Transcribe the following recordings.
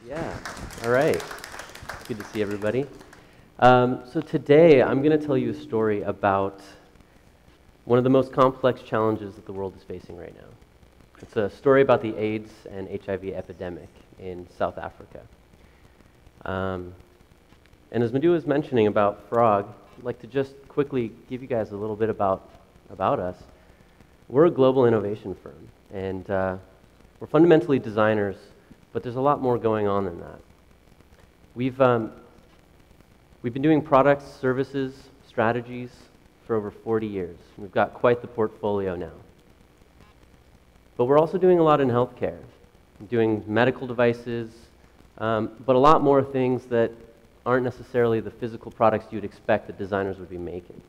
Yeah, all right. Good to see everybody. So today I'm going to tell you a story about one of the most complex challenges that the world is facing right now. It's a story about the AIDS and HIV epidemic in South Africa. And as Madhu was mentioning about Frog, I'd like to just quickly give you guys a little bit about us. We're a global innovation firm, and we're fundamentally designers, but there's a lot more going on than that. We've been doing products, services, strategies for over 40 years. We've got quite the portfolio now. But we're also doing a lot in healthcare, doing medical devices, but a lot more things that aren't necessarily the physical products you'd expect that designers would be making.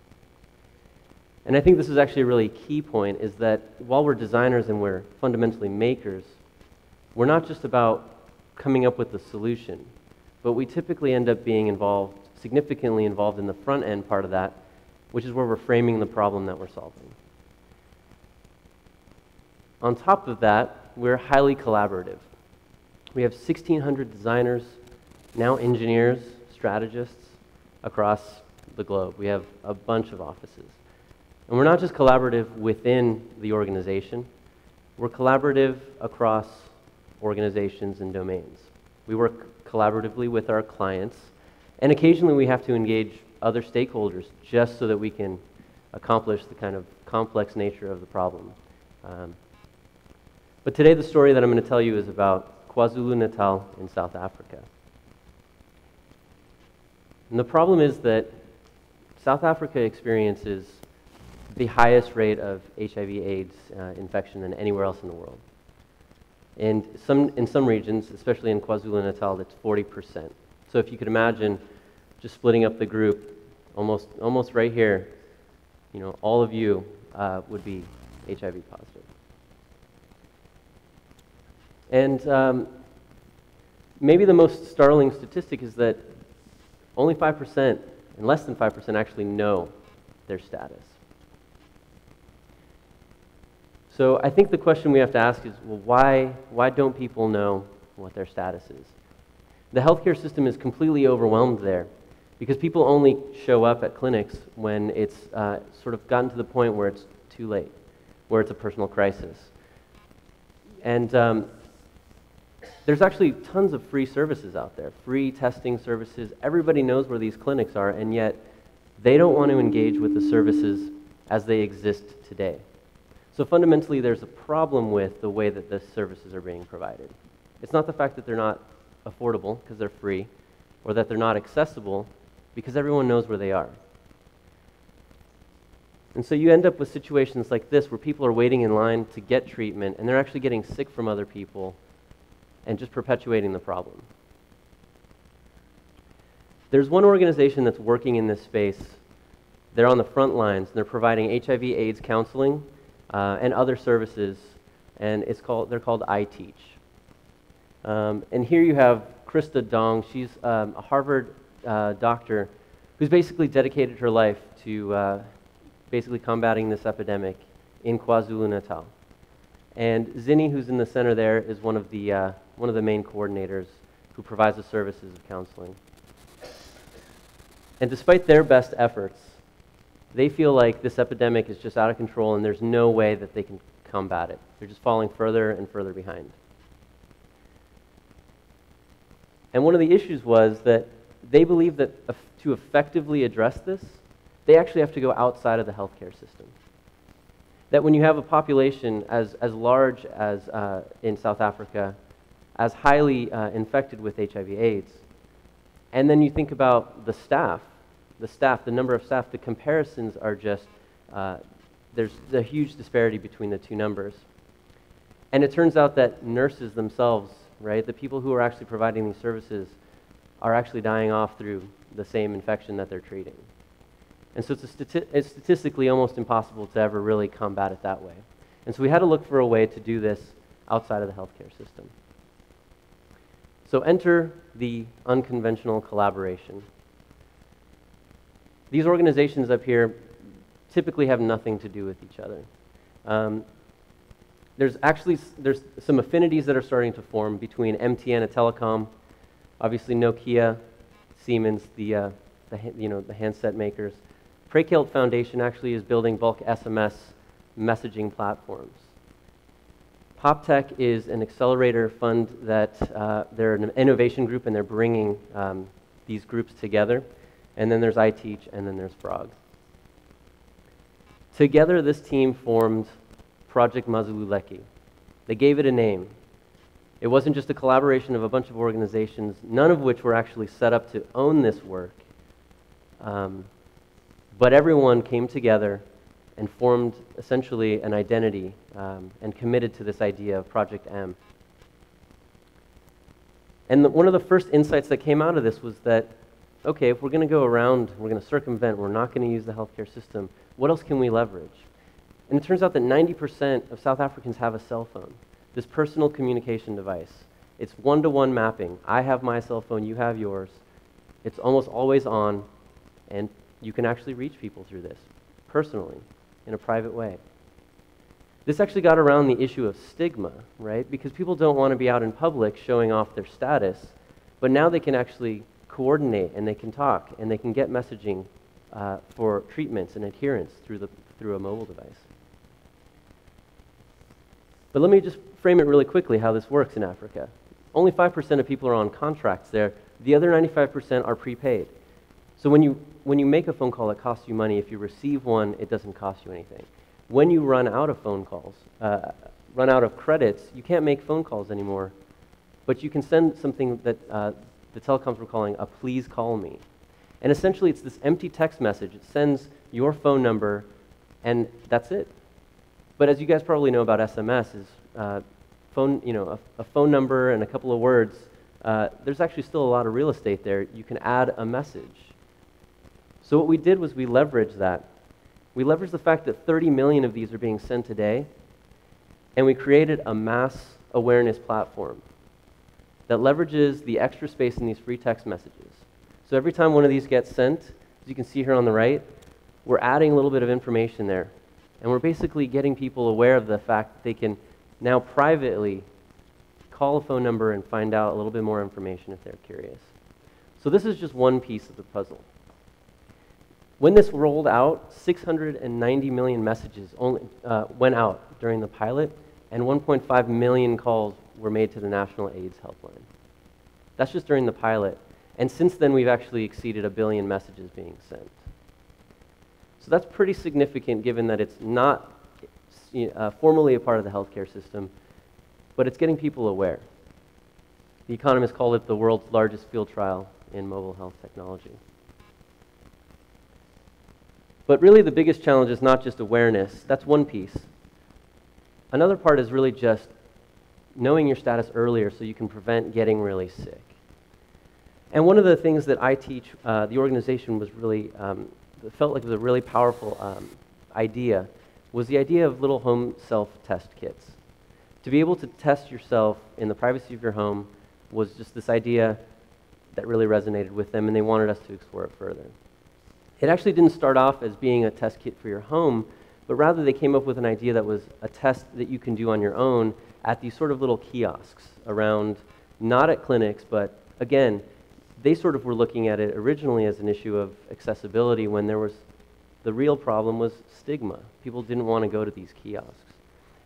And I think this is actually a really key point, is that while we're designers and we're fundamentally makers, we're not just about coming up with the solution, but we typically end up being significantly involved in the front end part of that, which is where we're framing the problem that we're solving. On top of that, we're highly collaborative. We have 1,600 designers, now engineers, strategists across the globe. We have a bunch of offices. And we're not just collaborative within the organization, we're collaborative across organizations and domains. We work collaboratively with our clients, and occasionally we have to engage other stakeholders just so that we can accomplish the kind of complex nature of the problem. But today the story that I'm going to tell you is about KwaZulu-Natal in South Africa. And the problem is that South Africa experiences the highest rate of HIV/AIDS infection than anywhere else in the world. And in some regions, especially in KwaZulu-Natal, it's 40%. So if you could imagine just splitting up the group, almost right here, all of you would be HIV positive. And maybe the most startling statistic is that only 5%, and less than 5%, actually know their status. So I think the question we have to ask is, well, why don't people know what their status is? The healthcare system is completely overwhelmed there because people only show up at clinics when it's sort of gotten to the point where it's too late, where it's a personal crisis. And there's actually tons of free services out there, free testing services. Everybody knows where these clinics are, and yet they don't want to engage with the services as they exist today. So fundamentally, there's a problem with the way that the services are being provided. It's not the fact that they're not affordable because they're free, or that they're not accessible because everyone knows where they are. And so you end up with situations like this where people are waiting in line to get treatment, and they're actually getting sick from other people and just perpetuating the problem. There's one organization that's working in this space. They're on the front lines, and they're providing HIV/AIDS counseling and other services, and they're called iTeach. And here you have Krista Dong. She's a Harvard doctor who's basically dedicated her life to basically combating this epidemic in KwaZulu-Natal. And Zinni, who's in the center there, is one of the main coordinators who provides the services of counseling. And despite their best efforts, they feel like this epidemic is just out of control and there's no way that they can combat it. They're just falling further and further behind. And one of the issues was that they believe that to effectively address this, they actually have to go outside of the healthcare system. That when you have a population as large as in South Africa, as highly infected with HIV/AIDS, and then you think about the number of staff, the comparisons are just, there's a huge disparity between the two numbers. And it turns out that nurses themselves, right, the people who are actually providing these services are actually dying off through the same infection that they're treating. And so it's statistically almost impossible to ever really combat it that way. And so we had to look for a way to do this outside of the healthcare system. So enter the unconventional collaboration. These organizations up here typically have nothing to do with each other. There's some affinities that are starting to form between MTN, a telecom, Obviously Nokia, Siemens, the handset makers. Prekilt Foundation actually is building bulk SMS messaging platforms. PopTech is an accelerator fund that they're an innovation group, and they're bringing these groups together. And then there's iTeach, and then there's Frog. Together, this team formed Project Mazululeki. They gave it a name. It wasn't just a collaboration of a bunch of organizations, none of which were actually set up to own this work. But everyone came together and formed essentially an identity and committed to this idea of Project M. And one of the first insights that came out of this was that, okay, if we're going to go around, we're going to circumvent, we're not going to use the healthcare system, what else can we leverage? And it turns out that 90% of South Africans have a cell phone, this personal communication device. It's one-to-one mapping. I have my cell phone, you have yours. It's almost always on, and you can actually reach people through this, personally, in a private way. This actually got around the issue of stigma, right? Because people don't want to be out in public showing off their status, but now they can actually coordinate, and they can talk, and they can get messaging for treatments and adherence through a mobile device. But let me just frame it really quickly how this works in Africa. Only 5% of people are on contracts there. The other 95% are prepaid. So when you make a phone call, it costs you money. If you receive one, it doesn't cost you anything. When you run out of phone calls, run out of credits, you can't make phone calls anymore. But you can send something that the telecoms were calling a please call me. And essentially, it's this empty text message. It sends your phone number, and that's it. But as you guys probably know about SMS, is a phone number and a couple of words. There's actually still a lot of real estate there. You can add a message. So what we did was we leveraged that. We leveraged the fact that 30 million of these are being sent a day, and we created a mass awareness platform that leverages the extra space in these free text messages. So every time one of these gets sent, as you can see here on the right, we're adding a little bit of information there. And we're basically getting people aware of the fact that they can now privately call a phone number and find out a little bit more information if they're curious. So this is just one piece of the puzzle. When this rolled out, 690 million messages only went out during the pilot, and 1.5 million calls were made to the National AIDS Helpline. That's just during the pilot. And since then, we've actually exceeded 1 billion messages being sent. So that's pretty significant given that it's not formally a part of the healthcare system, but it's getting people aware. The Economist called it the world's largest field trial in mobile health technology. But really the biggest challenge is not just awareness. That's one piece. Another part is really just knowing your status earlier so you can prevent getting really sick. And one of the things that iTeach, the organization, was really felt like it was a really powerful idea was the idea of little home self-test kits. To be able to test yourself in the privacy of your home was just this idea that really resonated with them, and they wanted us to explore it further. It actually didn't start off as being a test kit for your home, but rather they came up with an idea that was a test that you can do on your own at these sort of little kiosks around, not at clinics, but again, they sort of were looking at it originally as an issue of accessibility when the real problem was stigma. People didn't want to go to these kiosks.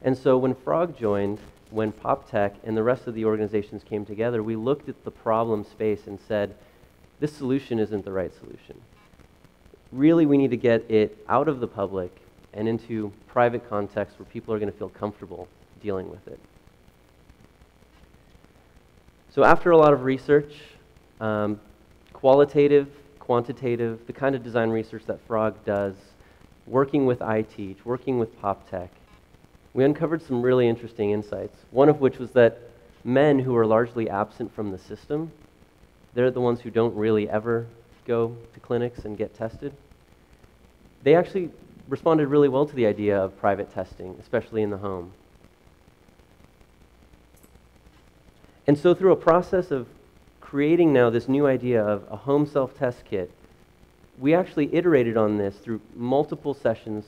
And so when Frog joined, when PopTech and the rest of the organizations came together, we looked at the problem space and said, this solution isn't the right solution. Really, we need to get it out of the public and into private contexts where people are going to feel comfortable dealing with it. So after a lot of research, qualitative, quantitative, the kind of design research that Frog does, working with iTeach, working with PopTech, we uncovered some really interesting insights. One of which was that men who are largely absent from the system, they're the ones who don't really ever go to clinics and get tested. They actually responded really well to the idea of private testing, especially in the home. And so through a process of creating now this new idea of a home self-test kit, we actually iterated on this through multiple sessions,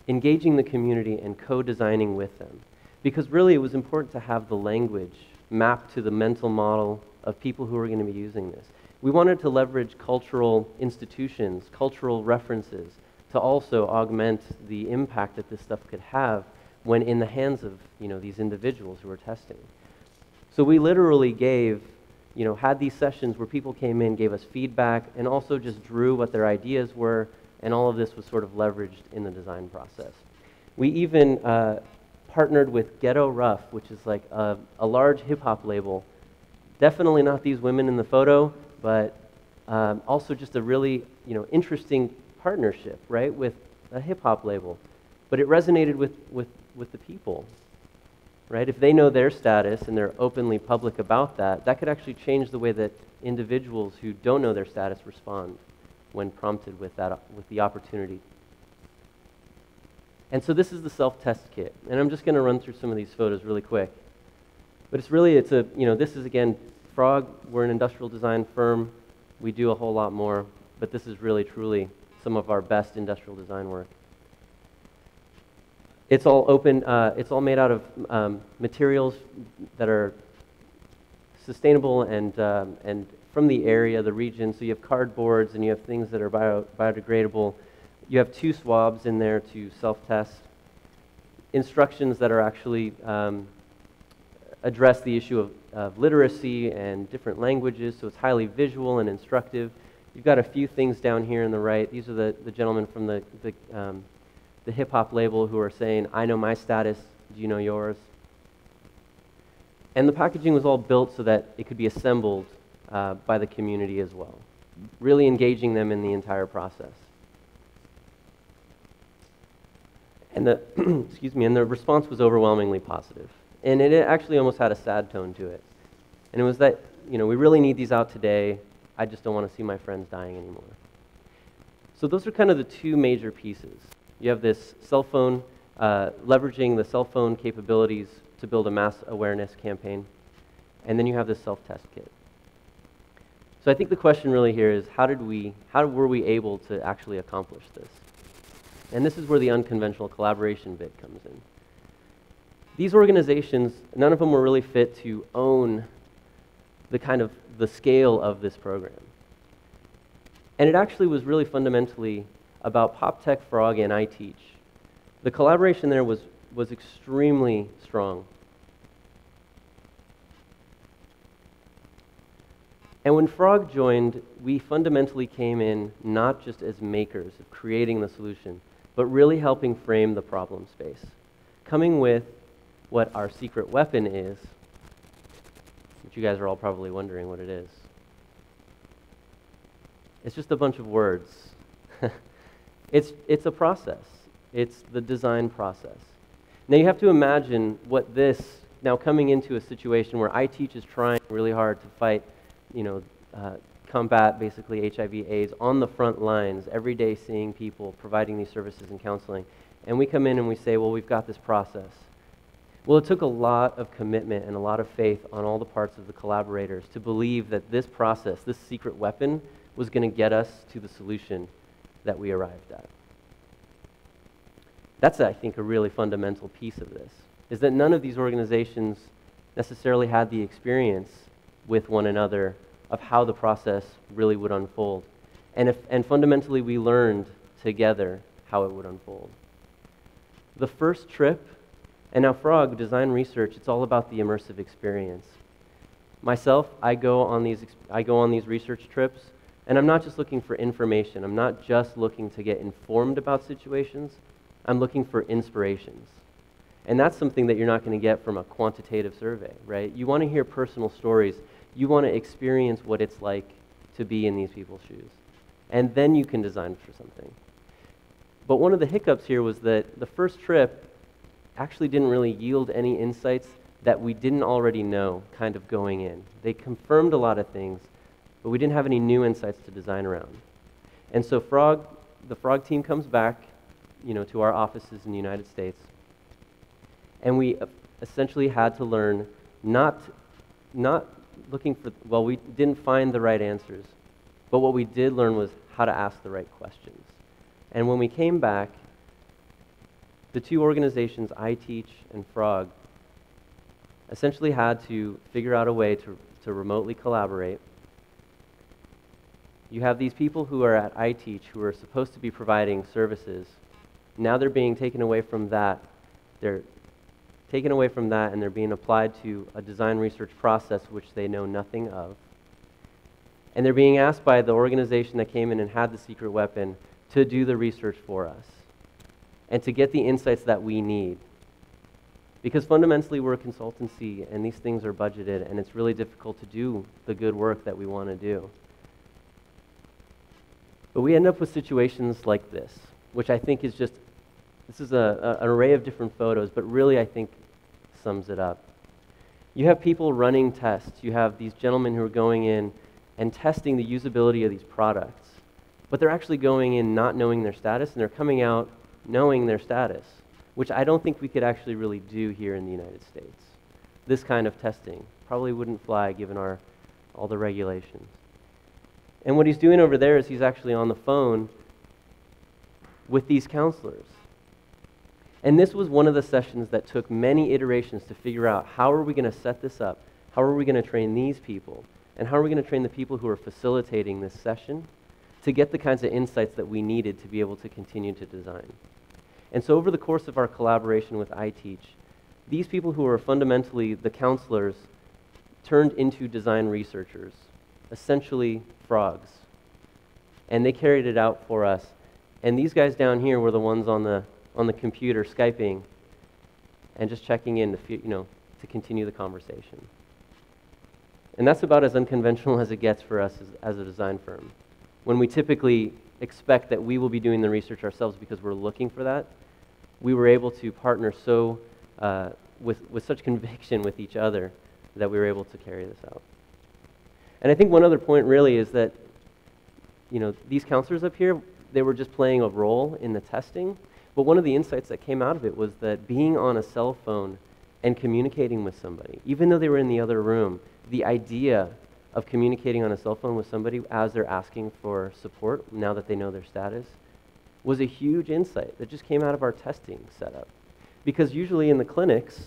engaging the community and co-designing with them. Because really it was important to have the language mapped to the mental model of people who are going to be using this. We wanted to leverage cultural institutions, cultural references, to also augment the impact that this stuff could have when in the hands of, these individuals who are testing. So we literally had these sessions where people came in, gave us feedback, and also just drew what their ideas were, and all of this was sort of leveraged in the design process. We even partnered with Ghetto Rough, which is like a large hip-hop label. Definitely not these women in the photo, but also just a really interesting partnership, right, with a hip-hop label. But it resonated with the people, right? If they know their status and they're openly public about that, that could actually change the way that individuals who don't know their status respond when prompted with the opportunity. And so this is the self-test kit, and I'm just going to run through some of these photos really quick. But this is again, Frog. We're an industrial design firm. We do a whole lot more, but this is really, truly some of our best industrial design work. It's all open. It's all made out of materials that are sustainable and from the area, the region. So you have cardboards and you have things that are biodegradable. You have 2 swabs in there to self-test. Instructions that are actually address the issue of literacy and different languages, so it's highly visual and instructive. You've got a few things down here on the right. These are the gentlemen from the hip-hop label who are saying, I know my status, do you know yours? And the packaging was all built so that it could be assembled by the community as well, really engaging them in the entire process. And the response was overwhelmingly positive. And it actually almost had a sad tone to it. And it was that, we really need these out today. I just don't want to see my friends dying anymore. So those are kind of the 2 major pieces. You have this cell phone, leveraging the cell phone capabilities to build a mass awareness campaign. And then you have this self-test kit. So I think the question really here is, how were we able to actually accomplish this? And this is where the unconventional collaboration bit comes in. These organizations, none of them were really fit to own the scale of this program. And it actually was really fundamentally about PopTech, Frog, and iTeach. The collaboration there was extremely strong. And when Frog joined, we fundamentally came in not just as makers of creating the solution, but really helping frame the problem space, coming with what our secret weapon is, which you guys are all probably wondering what it is. It's just a bunch of words. It's a process. It's the design process. Now you have to imagine now coming into a situation where iTeach is trying really hard to fight, combat basically HIV/AIDS on the front lines, every day seeing people, providing these services and counseling. And we come in and we say, well, we've got this process. Well, it took a lot of commitment and a lot of faith on all the parts of the collaborators to believe that this process, this secret weapon, was going to get us to the solution that we arrived at. That's, I think, a really fundamental piece of this, is that none of these organizations necessarily had the experience with one another of how the process really would unfold. And fundamentally, we learned together how it would unfold. The first trip, and now Frog, design research, it's all about the immersive experience. Myself, I go on these research trips, and I'm not just looking for information. I'm not just looking to get informed about situations. I'm looking for inspirations. And that's something that you're not going to get from a quantitative survey, right? You want to hear personal stories. You want to experience what it's like to be in these people's shoes. And then you can design for something. But one of the hiccups here was that the first trip actually didn't really yield any insights that we didn't already know kind of going in. They confirmed a lot of things, but we didn't have any new insights to design around. And so the Frog team comes back, to our offices in the United States, and we essentially had to learn not looking for, well, we didn't find the right answers, but what we did learn was how to ask the right questions. And when we came back, the 2 organizations, iTeach and Frog, essentially had to figure out a way to to remotely collaborate. You have these people who are at iTeach who are supposed to be providing services. Now they're being taken away from that. They're taken away from that and they're being applied to a design research process which they know nothing of. And they're being asked by the organization that came in and had the secret weapon to do the research for us and to get the insights that we need. Because fundamentally we're a consultancy and these things are budgeted and it's really difficult to do the good work that we want to do. But we end up with situations like this, which I think is just, this is an array of different photos, but really I think sums it up. You have people running tests. You have these gentlemen who are going in and testing the usability of these products. But they're actually going in not knowing their status, and they're coming out knowing their status, which I don't think we could actually really do here in the United States. This kind of testing probably wouldn't fly given all the regulations. And what he's doing over there is he's actually on the phone with these counselors. And this was one of the sessions that took many iterations to figure out how are we going to set this up, how are we going to train these people, and how are we going to train the people who are facilitating this session to get the kinds of insights that we needed to be able to continue to design. And so over the course of our collaboration with iTeach, these people who are fundamentally the counselors turned into design researchers, essentially frogs. And they carried it out for us. And these guys down here were the ones on the computer Skyping and just checking in to continue the conversation. And that's about as unconventional as it gets for us as a design firm. When we typically expect that we will be doing the research ourselves because we're looking for that, we were able to partner with such conviction with each other that we were able to carry this out. And I think one other point really is that these counselors up here, they were just playing a role in the testing, but one of the insights that came out of it was that being on a cell phone and communicating with somebody, even though they were in the other room, the idea of communicating on a cell phone with somebody as they're asking for support, now that they know their status, was a huge insight that just came out of our testing setup. Because usually in the clinics,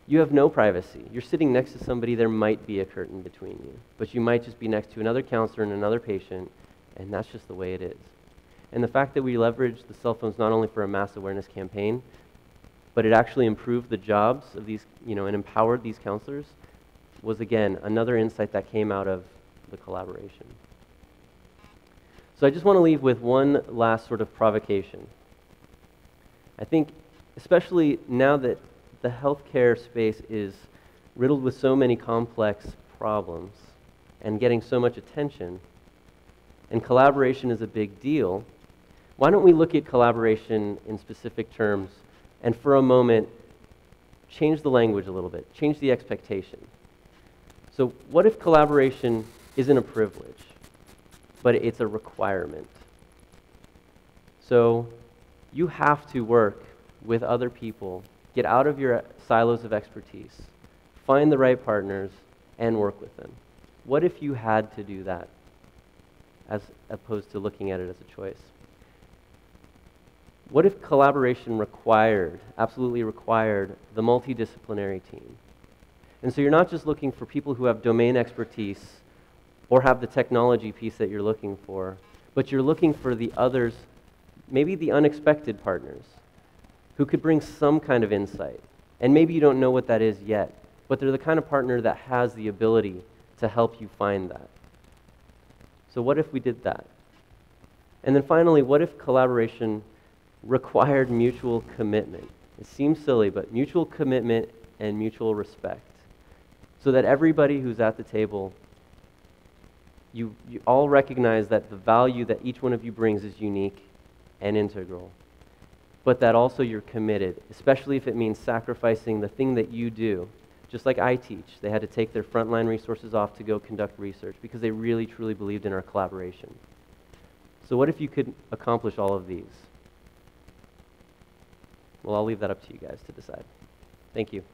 you have no privacy. You're sitting next to somebody, there might be a curtain between you, but you might just be next to another counselor and another patient, and that's just the way it is. And the fact that we leveraged the cell phones not only for a mass awareness campaign, but it actually improved the jobs of these, and empowered these counselors, was again another insight that came out of the collaboration. So I just want to leave with one last sort of provocation. I think, especially now that the healthcare space is riddled with so many complex problems and getting so much attention, and collaboration is a big deal, why don't we look at collaboration in specific terms and for a moment change the language a little bit, change the expectation. So what if collaboration isn't a privilege, but it's a requirement? So you have to work with other people, get out of your silos of expertise, find the right partners, and work with them. What if you had to do that, as opposed to looking at it as a choice? What if collaboration absolutely required, the multidisciplinary team? And so you're not just looking for people who have domain expertise or have the technology piece that you're looking for, but you're looking for the others, maybe the unexpected partners, who could bring some kind of insight. And maybe you don't know what that is yet, but they're the kind of partner that has the ability to help you find that. So what if we did that? And then finally, what if collaboration required mutual commitment? It seems silly, but mutual commitment and mutual respect. So that everybody who's at the table, you all recognize that the value that each one of you brings is unique and integral. But that also you're committed, especially if it means sacrificing the thing that you do. Just like iTeach, they had to take their frontline resources off to go conduct research because they really, truly believed in our collaboration. So what if you could accomplish all of these? Well, I'll leave that up to you guys to decide. Thank you.